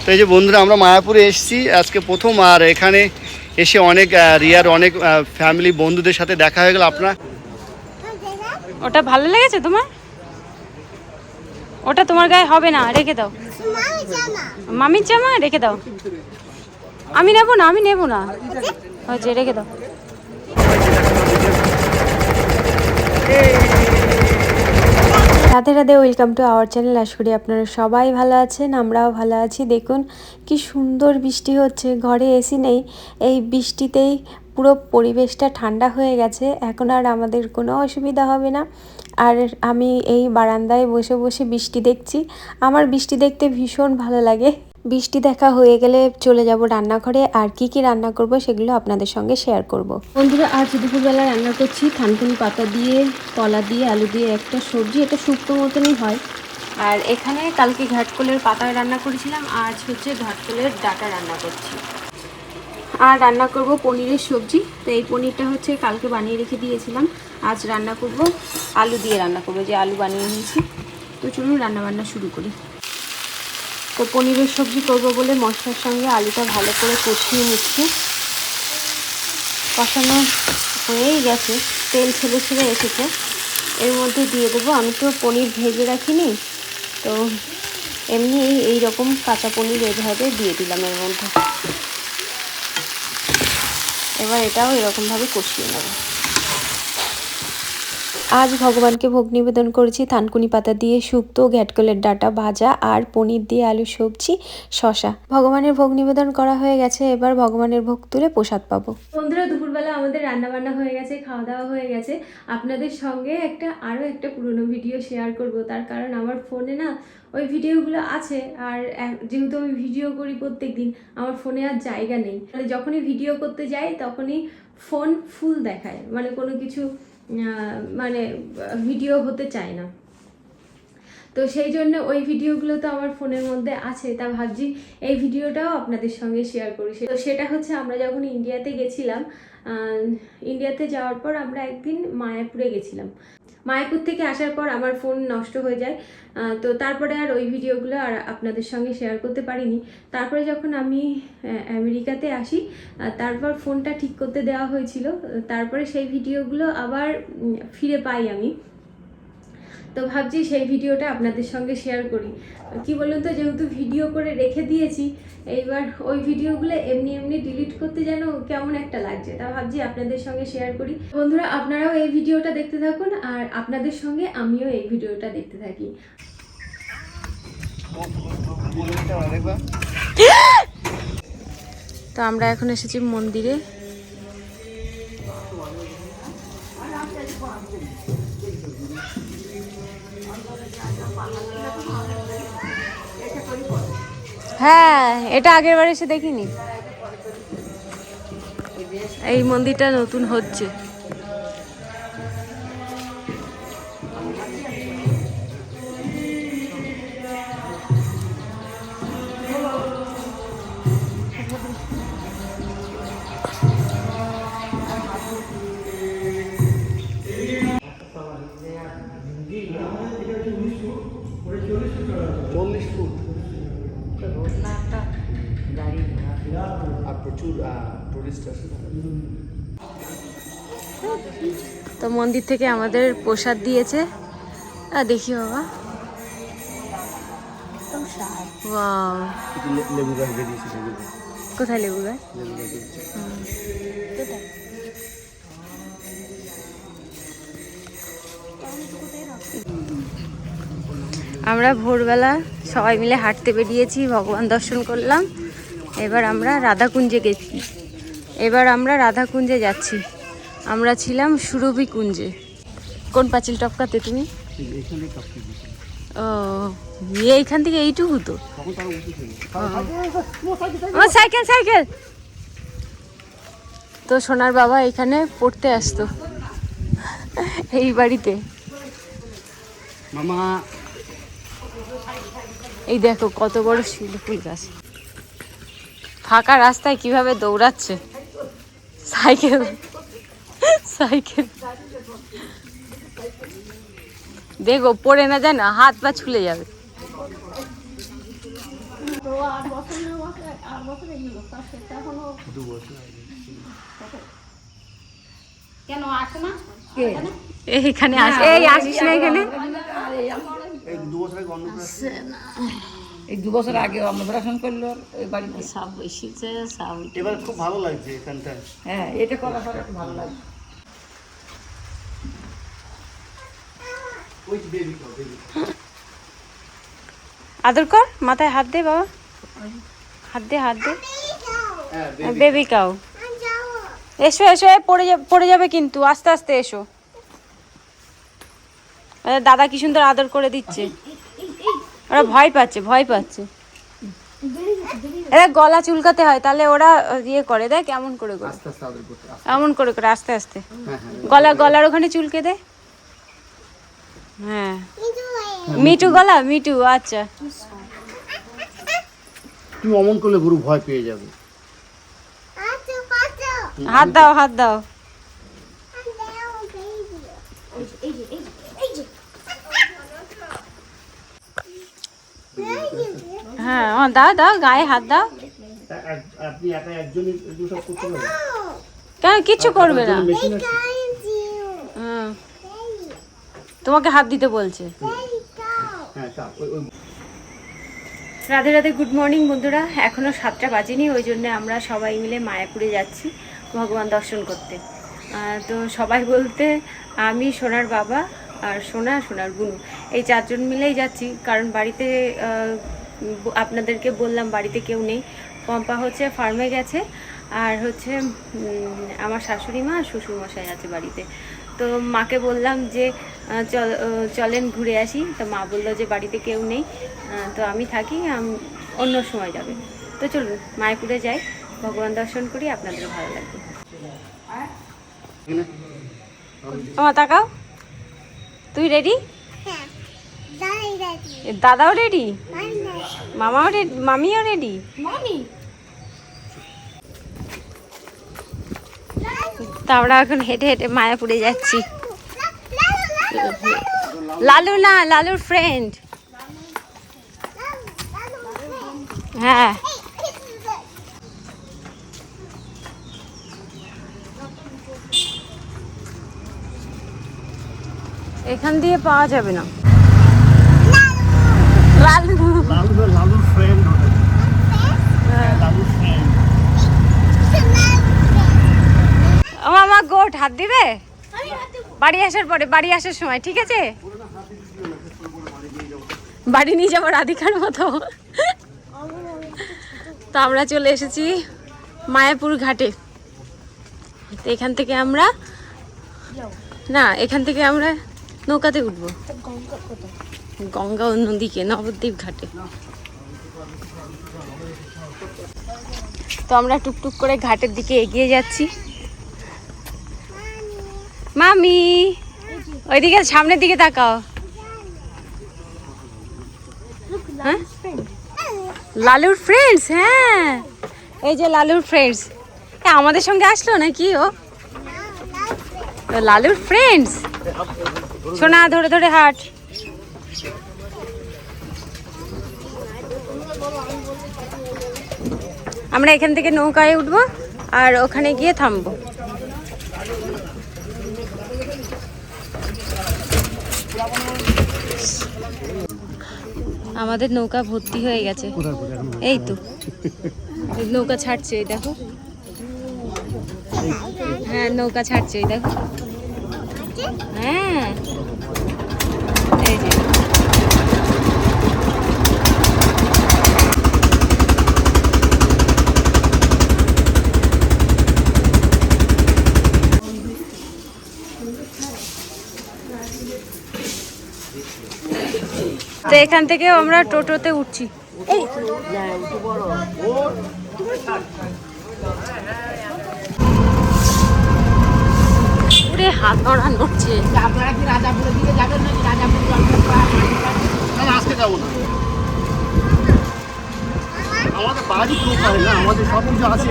তো এই যে বন্ধুরা আমরা মায়াপুরে এসেছি আজকে প্রথম, আর এখানে এসে অনেক রিয়ার অনেক ফ্যামিলি বন্ধুদের সাথে দেখা হয়ে গেল। আপনার ওটা ভালো লেগেছে তোমার? ওটা তোমার গায়ে হবে না, রেখে দাও। মামির জামা রেখে দাও। আমি নেব না হয়েছে, রেখে দাও। Radhe Radhe, welcome to our channel. আশা করি আপনারা সবাই ভালো আছেন, আমরাও ভালো আছি। দেখুন কি সুন্দর বৃষ্টি হচ্ছে, ঘরে এসি নেই, এই বৃষ্টিতেই পুরো পরিবেশটা ঠান্ডা হয়ে গেছে। এখন আর আমাদের কোনো অসুবিধা হবে না। আর আমি এই বারান্দায় বসে বসে বৃষ্টি দেখছি। আমার বৃষ্টি দেখতে ভীষণ ভালো লাগে। বৃষ্টি দেখা হয়ে গেলে চলে যাব রান্নাঘরে, আর কি কি রান্না করব সেগুলো আপনাদের সঙ্গে শেয়ার করব। বন্ধুরা, আজ দুপুরবেলা রান্না করছি থানকুনি পাতা দিয়ে, কলা দিয়ে, আলু দিয়ে একটা সবজি। এটা শুক্তো মতনই হয়। আর এখানে কালকে ঘাটকোলের পাতা রান্না করেছিলাম, আজ হচ্ছে ঘাটকোলের ডাঁটা রান্না করছি। আর রান্না করব পনিরের সবজি। তো এই পনিরটা হচ্ছে কালকে বানিয়ে রেখে দিয়েছিলাম, আজ রান্না করব আলু দিয়ে রান্না করব, যে আলু বানিয়ে নিয়েছি। তো চলুন রান্না শুরু করি। তো পনিরের সবজি করব বলে মশলার সঙ্গে আলুটা ভালো করে কষিয়ে নিচ্ছি। কষানো হয়েই গেছে, তেল ছেড়ে এসেছে। এর মধ্যে দিয়ে দেবো, আমি তো পনির ভেজে রাখিনি, তো এমনি এই রকম কাঁচা পনির এভাবে দিয়ে দিলাম এর মধ্যে। এবার এটাও এরকমভাবে কষিয়ে নেব। আজ ভগবানকে ভোগ নিবেদন করেছি থানকুনি পাতা দিয়ে শুক্তো, ঘ্যাটকলের ডাঁটা ভাজা, আর পনির দিয়ে আলু সবজি, শশা। ভগবানের ভোগ নিবেদন করা হয়ে গেছে, এবার ভগবানের ভোগ তুলে প্রসাদ পাবো। বন্ধুরা, দুপুরবেলা আমাদের রান্নাবান্না হয়ে গেছে, খাওয়া দাওয়া হয়ে গেছে। আপনাদের সঙ্গে আরও একটা পুরনো ভিডিও শেয়ার করব, তার কারণ আমার ফোনে না ওই ভিডিওগুলো আছে, আর যেহেতু আমি ভিডিও করি প্রত্যেক দিন, আমার ফোনে আর জায়গা নেই। মানে যখনই ভিডিও করতে যাই তখনই ফোন ফুল দেখায়, মানে কোনো কিছু মানে ভিডিও হতে চায় না। তো সেই জন্য ওই ভিডিওগুলো তো আমার ফোনের মধ্যে আছে, তা ভাবছি এই ভিডিওটাও আপনাদের সঙ্গে শেয়ার করি। তো সেটা হচ্ছে আমরা যখন ইন্ডিয়াতে গেছিলাম, ইন্ডিয়াতে যাওয়ার পর আমরা একদিন মায়াপুরে গেছিলাম। মায়াপুর থেকে আসার পর আমার ফোন নষ্ট হয়ে যায়, তো তারপরে আর ওই ভিডিওগুলো আর আপনাদের সঙ্গে শেয়ার করতে পারিনি। তারপরে যখন আমি আমেরিকাতে আসি, তারপর ফোনটা ঠিক করতে দেওয়া হয়েছিল, তারপরে সেই ভিডিওগুলো আবার ফিরে পাই আমি। তো ভাবছি সেই ভিডিওটা আপনাদের সঙ্গে শেয়ার করি। কি বলুন তো, যেহেতু ভিডিও করে রেখে দিয়েছি, এইবার ওই ভিডিওগুলো এমনি ডিলিট করতে যেন কেমন একটা লাগছে, তা ভাবছি আপনাদের সঙ্গে শেয়ার করি। বন্ধুরা, আপনারাও এই ভিডিওটা দেখতে থাকুন, আর আপনাদের সঙ্গে আমিও এই ভিডিওটা দেখতে থাকি। তো আমরা এখন এসেছি মন্দিরে। হ্যাঁ, এটা আগের বার এসে দেখিনি। এই মন্দিরটা নতুন হচ্ছে। তো মন্দির থেকে আমাদের প্রসাদ দিয়েছে, দেখি বাবা। কোথায় লেবু গাছ? আমরা ভোরবেলা সবাই মিলে হাঁটতে বেরিয়েছি, ভগবান দর্শন করলাম। এবার আমরা রাধাকুঞ্জে যাচ্ছি। আমরা ছিলাম সুরভি কুঞ্জে। কোন পাঁচিল টপকাতে তুমি? ও, এইখান থেকে এইটুকু তো। আমার সাইকেল। তো সোনার বাবা এখানে পড়তে আসতো, এই বাড়িতে। মামা, এই দেখো কত বড় শিউলি ফুল গাছ। ফাঁকা রাস্তায় কিভাবে দৌড়াচ্ছে সাইকেল। দেখো পড়ে না যায় না, হাত পা ছুলে যাবে। 2 বছর আগে। কেন আসে না? এইখানে এই আসিস না এখানে? এই 2 বছর আগে অন্নপ্রাশন। এই 2 বছর আগে অন্নপ্রাশন করলো ওই বাড়িতে। সব এসেছে সব। এবার খুব ভালো লাগছে এখানটা। হ্যাঁ, এটা করার পরে একটু ভালো লাগে। ওই বেবি কো বেবি। আদর কর, মাথায় হাত দে বাবা, হাত দে হাত দে। হ্যাঁ বেবি কাউ। এসো এসো, পড়ে যাবে কিন্তু, আস্তে আস্তে এসো। দাদা কি সুন্দর আদর করে দিচ্ছে। ওরা ভয় পাচ্ছে ভয় পাচ্ছে। এরা গলা চুলকাতে হয়, তাহলে ওরা ইয়ে করে, দেখ কেমন করে করে, আস্তে আস্তে আদর করতে। এমন করে করে আস্তে আস্তে। হ্যাঁ হ্যাঁ। গলার ওখানে চুলকে দে। হ্যাঁ, মিটু গলা, মিটু। আচ্ছা, তুমি অমন করলে গরু ভয় পেয়ে যাবে। হাত দাও হাত দাও। হ্যাঁ, দাও দাও, গায়ে হাত দাও। আপনি একা একজনই এগুলো সব করতে পারেন? কেন, কিচ্ছু করবে না। মেশিন আছে। হুম, তোমাকে হাত দিতে বলছে। হ্যাঁ তা ওই রাধে রাধে, গুড মর্নিং বন্ধুরা। এখনও 7টা বাজেনি, ওই জন্য আমরা সবাই মিলে মায়াপুরে যাচ্ছি ভগবান দর্শন করতে। তো সবাই বলতে আমি, সোনার বাবা আর সোনার বুনু, এই 4 জন মিলেই যাচ্ছি। কারণ বাড়িতে আপনাদেরকে বললাম বাড়িতে কেউ নেই। পম্পা হচ্ছে ফার্মে গেছে, আর হচ্ছে আমার শাশুড়ি মা আর শ্বশুরমশাই আছে বাড়িতে। তো মাকে বললাম যে চলেন ঘুরে আসি। তো মা বললো যে বাড়িতে কেউ নেই, তো আমি থাকি, অন্য সময় যাবে। তো চলুন মায়াপুরে যাই, ভগবান দর্শন করি, আপনাদের ভালো লাগবে। তাকাও, তুই রেডি? দাদাও রেডি, মামাও রেডি, মামিও রেডি। তো আমরা এখন হেঁটে হেঁটে মায়াপুরে যাচ্ছি। লালু না, লালুর ফ্রেন্ড। হ্যাঁ, এখান দিয়ে পাওয়া যাবে না। লালু লালুর ফ্রেন্ড হবে। লালুর ফ্রেন্ড। ও মামা গোট হাত দিবে বাড়ি আসার পরে, বাড়ি আসার সময়, ঠিক আছে? বাড়ি নিয়ে যাবো রাধিকার মতো। তো আমরা চলে এসেছি মায়াপুর ঘাটে। তো এখান থেকে আমরা নৌকাতে উঠবো গঙ্গা নদীকে, নবদ্বীপ ঘাটে। তো আমরা টুকটুক করে ঘাটের দিকে এগিয়ে যাচ্ছি। মামি, ওইদিকে সামনের দিকে তাকাও। হ্যাঁ, লালুর ফ্রেন্ডস। হ্যাঁ, এই যে লালুর ফ্রেন্ডস। আমাদের সঙ্গে আসলো নাকি ও? লালুর ফ্রেন্ডস। সোনা, ধরে ধরে হাট। আমরা এখান থেকে নৌকায় উঠবো আর ওখানে গিয়ে থামবো। আমাদের নৌকা ভর্তি হয়ে গেছে। এই তো নৌকা ছাড়ছে, এই দেখো। হ্যাঁ, নৌকা ছাড়ছে, এই দেখো। হ্যাঁ, এই যে। তো এখান থেকে আমরা টোটোতে উঠছি। পুরে হাত নড়া নড়ছে। আপনারা কি রাজাপুরের দিকে যাবেন নাকি রাজাপুর আজকে যাবো না, আমাদের বাড়ি কেউ পারে না, আমাদের সব কিছু আছে।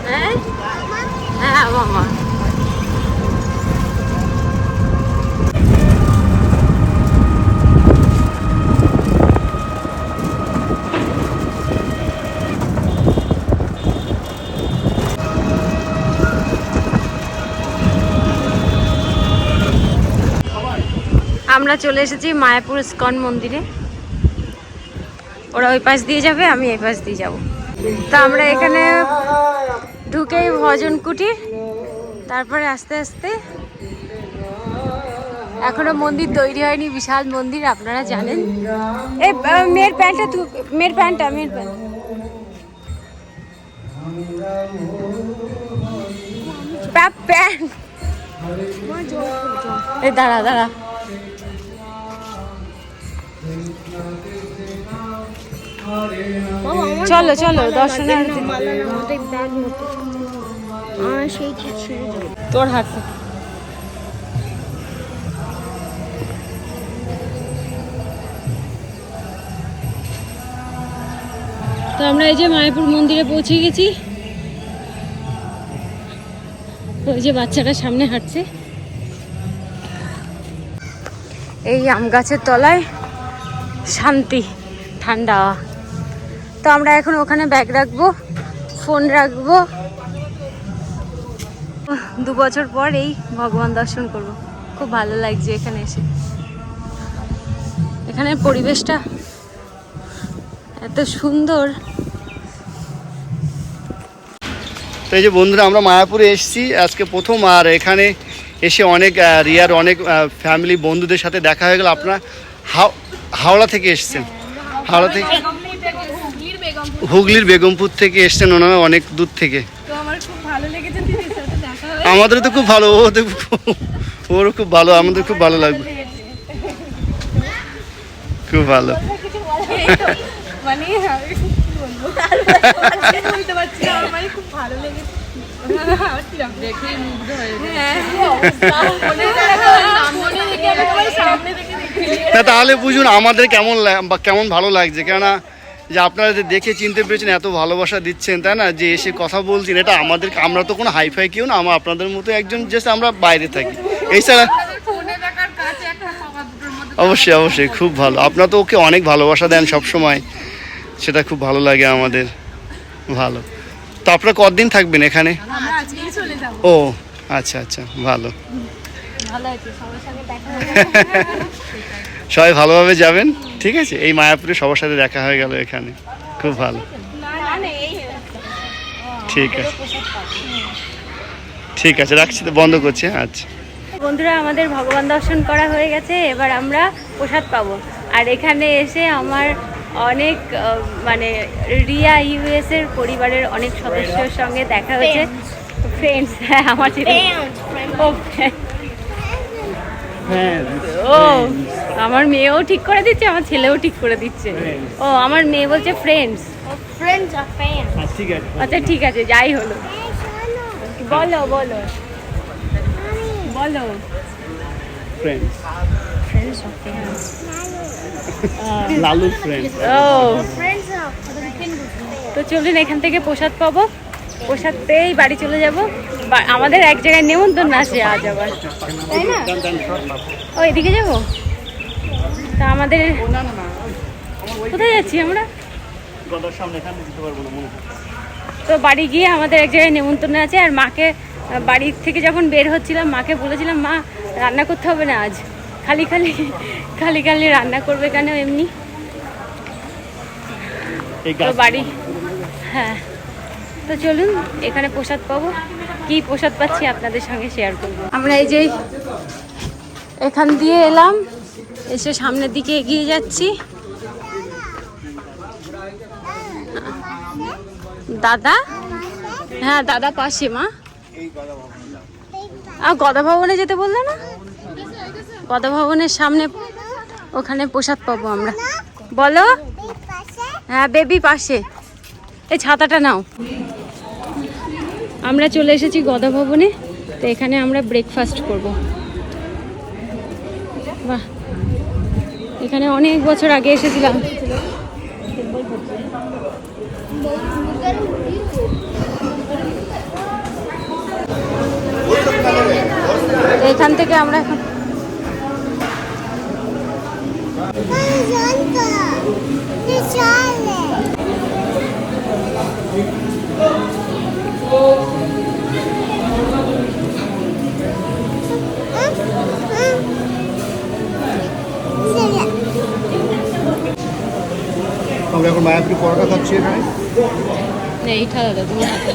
হ্যাঁ হ্যাঁ মামা, আমরা চলে এসেছি মায়াপুর ইস্কন মন্দিরে। ওরা ওই পাশ দিয়ে যাবে, আমি এই পাশ দিয়ে যাব। তো আমরা এখানে ঢুকেই ভজন কুটির, তারপরে আস্তে আস্তে, এখনো মন্দির তৈরি হয়নি, বিশাল মন্দির আপনারা জানেন। এই মেয়ের প্যান্টটা, মেয়ের প্যান্ট প্যান্ট এই দাঁড়া দাঁড়া। চলো চলো দর্শনার্থী। তোর হাতে তো আমরা এই যে মায়াপুর মন্দিরে পৌঁছে গেছি। ওই যে বাচ্চাটা সামনে হাঁটছে, এই আম গাছের তলায় শান্তি, ঠান্ডা। তো আমরা এখন ওখানে ব্যাগ রাখবো, ফোন রাখবো। 2 বছর পর এই ভগবান দর্শন করব। খুব ভালো লাগছে এখানে এসে, এখানের পরিবেশটা এত সুন্দর। তো এই যে বন্ধুরা, আমরা মায়াপুরে এসেছি আজকে প্রথম, আর এখানে এসে অনেক রিয়ার অনেক ফ্যামিলি বন্ধুদের সাথে দেখা হয়ে গেল। আপনারা হাওড়া থেকে এসেছেন, হাওড়া থেকে, হুগলির বেগমপুর থেকে এসছেন ওনারা, অনেক দূর থেকে। আমাদেরও তো খুব ভালো, ওরও খুব ভালো, আমাদের খুব ভালো লাগবে, খুব ভালো। তাহলে বুঝুন আমাদের কেমন ভালো লাগছে, কেননা যে আপনারা যে দেখে চিনতে পেরেছেন, এত ভালোবাসা দিচ্ছেন, তাই না, যে এসে কথা বলছেন, এটা আমরা তো কোনো হাইফাই কেউ না, আমরা আপনাদের মতো একজন, জাস্ট আমরা বাইরে থাকি। এছাড়া অবশ্যই অবশ্যই খুব ভালো, আপনারা তো ওকে অনেক ভালোবাসা দেন সব সময়, সেটা খুব ভালো লাগে আমাদের। ভালো। তো আপনারা কতদিন থাকবেন এখানে? ও আচ্ছা আচ্ছা, ভালো। সবাই ভালোভাবে যাবেন, ঠিক আছে? এই মায়াপুরে সবার সাথে দেখা হয়ে গেল এখানে, খুব ভালো। ঠিক আছে, ঠিক আছে, রাখছি, তো বন্ধ করছি। আচ্ছা বন্ধুরা, আমাদের ভগবান দর্শন করা হয়ে গেছে, এবার আমরা প্রসাদ পাবো। আর এখানে এসে আমার অনেক মানে রিয়া ইউএস এর পরিবারের অনেক সদস্যের সঙ্গে দেখা হয়েছে। ফ্রেন্ডস, হ্যাঁ আমার ও আমার মেয়েও ঠিক করে দিচ্ছে, আমার ছেলেও ঠিক করে দিচ্ছে। ও আমার মেয়ে বলছে ফ্রেন্ডস। আচ্ছা ঠিক আছে, যাই হলো। বলো বলো বলো। তো চলুন, এখান থেকে প্রসাদ পাবো, প্রসাদ পেয়েই বাড়ি চলে যাব। আমাদের এক জায়গায় নেমন্তন্ন আছে আজ আবার, তাই না? ও এদিকে যাবো। তা আমাদের কোথায় যাচ্ছি আমরা? তো বাড়ি গিয়ে আমাদের এক জায়গায় নেমন্তন্ন আছে। আর মাকে বাড়ি থেকে যখন বের হচ্ছিলাম, মাকে বলেছিলাম, মা রান্না করতে হবে না আজ, খালি খালি রান্না করবে কেন এমনি। তো বাড়ি, হ্যাঁ। তো চলুন, এখানে প্রসাদ পাবো, কি প্রসাদ পাচ্ছি আপনাদের সঙ্গে শেয়ার করব। আমরা এই যে এখান দিয়ে এলাম, এসে সামনের দিকে এগিয়ে যাচ্ছি। দাদা, হ্যাঁ দাদা পাশে। মা গদা ভবনে যেতে বললে না? গদা ভবনের সামনে, ওখানে প্রসাদ পাবো আমরা। বলো। হ্যাঁ বেবি পাশে। এই ছাতাটা নাও। আমরা চলে এসেছি গদা ভবনে। তো এখানে আমরা ব্রেকফাস্ট করব। বাহ, এখানে অনেক বছর আগে এসেছিলাম। এখান থেকে আমরা এখন আমরা এখন মায়াপুরি পরোটা খাচ্ছি এখানে। এইটা দাদা তোমার হাতে।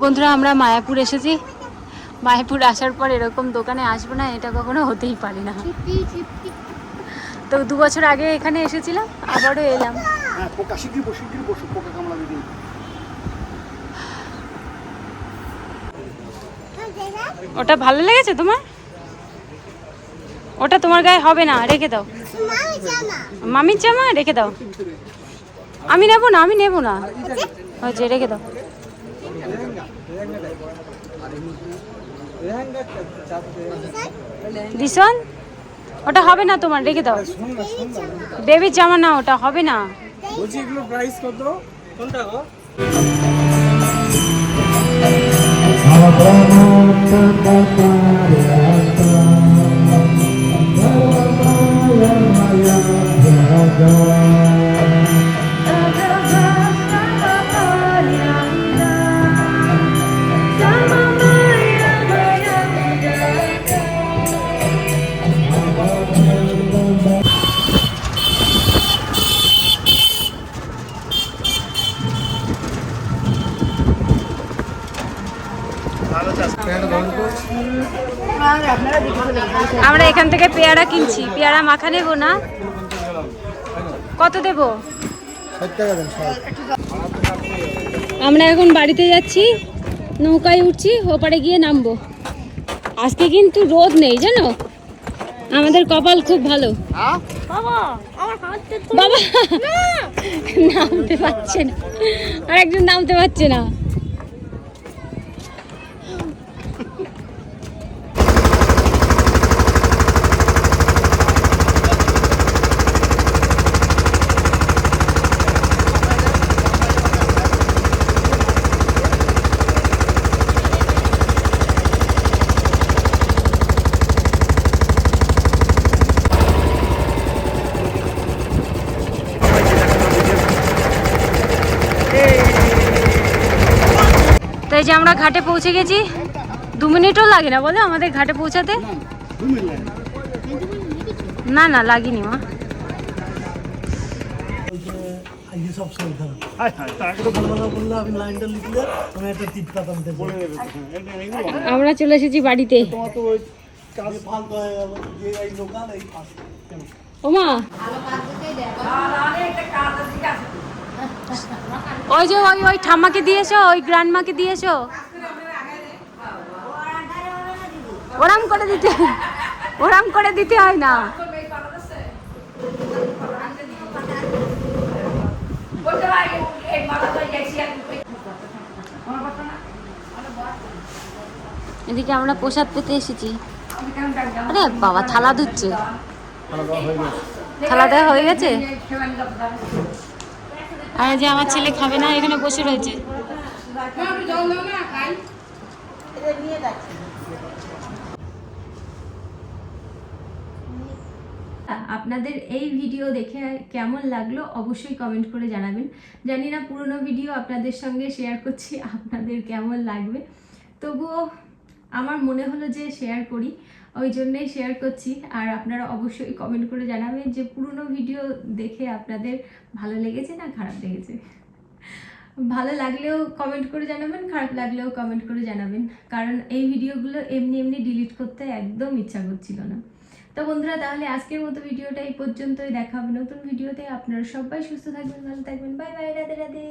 বন্ধুরা আমরা মায়াপুর এসেছি। মায়াপুর আসার পর এরকম দোকানে আসবো না এটা কখনো হতেই পারে না। তো 2 বছর আগে এখানে এসেছিলাম, আবারও এলাম। হ্যাঁ, পোকা শিগগির বসো, পোকা কামড়াবে দিন। ওটা ভালো লেগেছে তোমার? ওটা তোমার গায়ে হবে না, রেখে দাও। মামির জামা রেখে দাও। আমি নেব না হয়েছে, রেখে দাও। দিশন ওটা হবে না তোমার, রেখে দাও। বেবির জামা না, ওটা হবে না। বলছি এগুলো প্রাইস কত? কোনটা গো? আমরা এখান থেকে পেয়ারা কিনছি, পেয়ারা মাখা নেবো না। কত দেব? আমরা এখন বাড়িতে যাচ্ছি, নৌকায় উঠছি, ওপারে গিয়ে নামবো। আজকে কিন্তু রোদ নেই জানো, আমাদের কপাল খুব ভালো। বাবা নামতে পারছে না, আর একজন নামতে পারছে না। তো এই যে আমরা ঘাটে পৌঁছে গেছি। 2 মিনিটও লাগে না বলে আমাদের ঘাটে পৌঁছাতে। না লাগেনি মা। আমরা চলে এসেছি বাড়িতে। ওমা ওই যে ওই ঠাম্মাকে দিয়েছো, ওই গ্র্যান্ডমাকে দিয়েছো। ওরাম করে দিতে হয় না। এদিকে আমরা প্রসাদ পেতে এসেছি। আরে বাবা, থালা ধুচ্ছে। থালা দেওয়া হয়ে গেছে। আর যে আমার ছেলে খাবে না, এখানে বসে রয়েছে। আপনাদের এই ভিডিও দেখে কেমন লাগলো অবশ্যই কমেন্ট করে জানাবেন। জানি না পুরনো ভিডিও আপনাদের সঙ্গে শেয়ার করছি আপনাদের কেমন লাগবে, তবুও আমার মনে হলো যে শেয়ার করি, ওই জন্যই শেয়ার করছি। আর আপনারা অবশ্যই কমেন্ট করে জানাবেন যে পুরনো ভিডিও দেখে আপনাদের ভালো লেগেছে না খারাপ লেগেছে। ভালো লাগলেও কমেন্ট করে জানাবেন, খারাপ লাগলেও কমেন্ট করে জানাবেন, কারণ এই ভিডিওগুলো এমনি ডিলিট করতে একদম ইচ্ছা করছিল না। তো বন্ধুরা, তাহলে আজকের মতো ভিডিওটা এই পর্যন্তই। দেখা হবে নতুন ভিডিওতে। আপনারা সবাই সুস্থ থাকবেন, ভালো থাকবেন। Bye bye, Radhe Radhe.